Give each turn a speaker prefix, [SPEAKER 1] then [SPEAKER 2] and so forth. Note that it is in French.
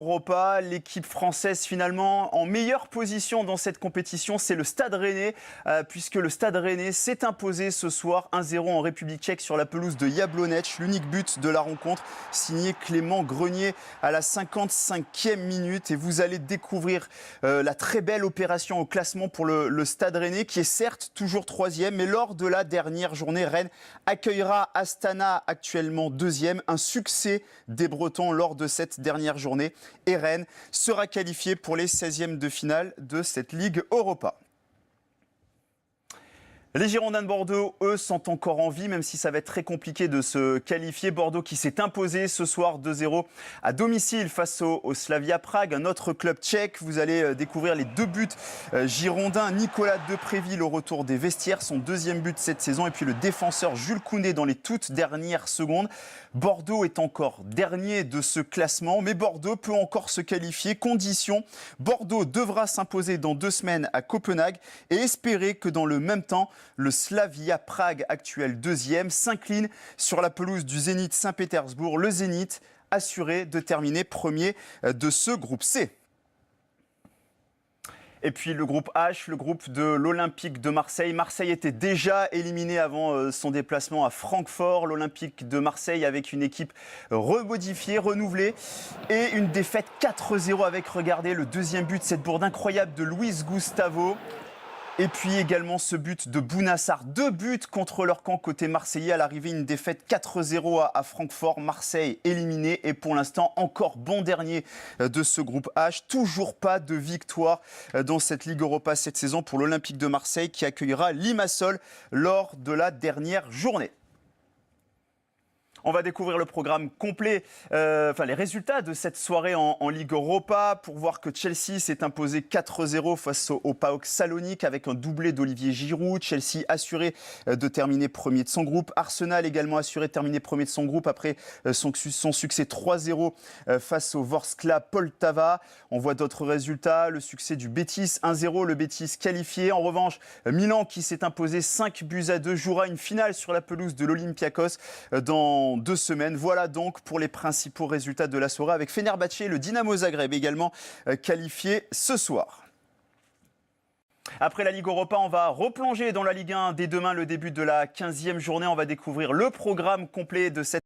[SPEAKER 1] Europa, l'équipe française finalement en meilleure position dans cette compétition, c'est le Stade Rennais, puisque le Stade Rennais s'est imposé ce soir 1-0 en République tchèque sur la pelouse de Jablonec. L'unique but de la rencontre, signé Clément Grenier à la 55e minute. Et vous allez découvrir la très belle opération au classement pour le Stade Rennais, qui est certes toujours troisième, mais lors de la dernière journée, Rennes accueillera Astana, actuellement deuxième. Un succès des Bretons lors de cette dernière journée. Et Rennes sera qualifié pour les 16e de finale de cette Ligue Europa. Les Girondins de Bordeaux, eux, sont encore en vie, même si ça va être très compliqué de se qualifier. Bordeaux qui s'est imposé ce soir 2-0 à domicile face au Slavia Prague, un autre club tchèque. Vous allez découvrir les deux buts girondins. Nicolas Depréville au retour des vestiaires, son deuxième but cette saison. Et puis le défenseur Jules Koundé dans les toutes dernières secondes. Bordeaux est encore dernier de ce classement, mais Bordeaux peut encore se qualifier. Condition, Bordeaux devra s'imposer dans 2 semaines à Copenhague et espérer que dans le même temps, le Slavia Prague, actuel deuxième, s'incline sur la pelouse du Zénith Saint-Pétersbourg. Le Zénith assuré de terminer premier de ce groupe C. Et puis le groupe H, le groupe de l'Olympique de Marseille. Marseille était déjà éliminé avant son déplacement à Francfort. L'Olympique de Marseille avec une équipe remodifiée, renouvelée. Et une défaite 4-0 avec, regardez, le deuxième but, cette bourde incroyable de Luis Gustavo. Et puis également ce but de Bounassar. 2 buts contre leur camp côté marseillais. À l'arrivée, une défaite 4-0 à Francfort. Marseille éliminé et pour l'instant encore bon dernier de ce groupe H. Toujours pas de victoire dans cette Ligue Europa cette saison pour l'Olympique de Marseille qui accueillera Limassol lors de la dernière journée. On va découvrir le programme complet, les résultats de cette soirée en Ligue Europa pour voir que Chelsea s'est imposé 4-0 face au PAOK Salonique avec un doublé d'Olivier Giroud. Chelsea assuré de terminer premier de son groupe. Arsenal également assuré de terminer premier de son groupe après son succès 3-0 face au Vorskla Poltava. On voit d'autres résultats, le succès du Betis 1-0, le Betis qualifié. En revanche, Milan qui s'est imposé 5-2 jouera une finale sur la pelouse de l'Olympiakos dans 2 semaines. Voilà donc pour les principaux résultats de la soirée avec Fenerbahçe et le Dynamo Zagreb également qualifiés ce soir. Après la Ligue Europa, on va replonger dans la Ligue 1 dès demain, le début de la 15e journée. On va découvrir le programme complet de cette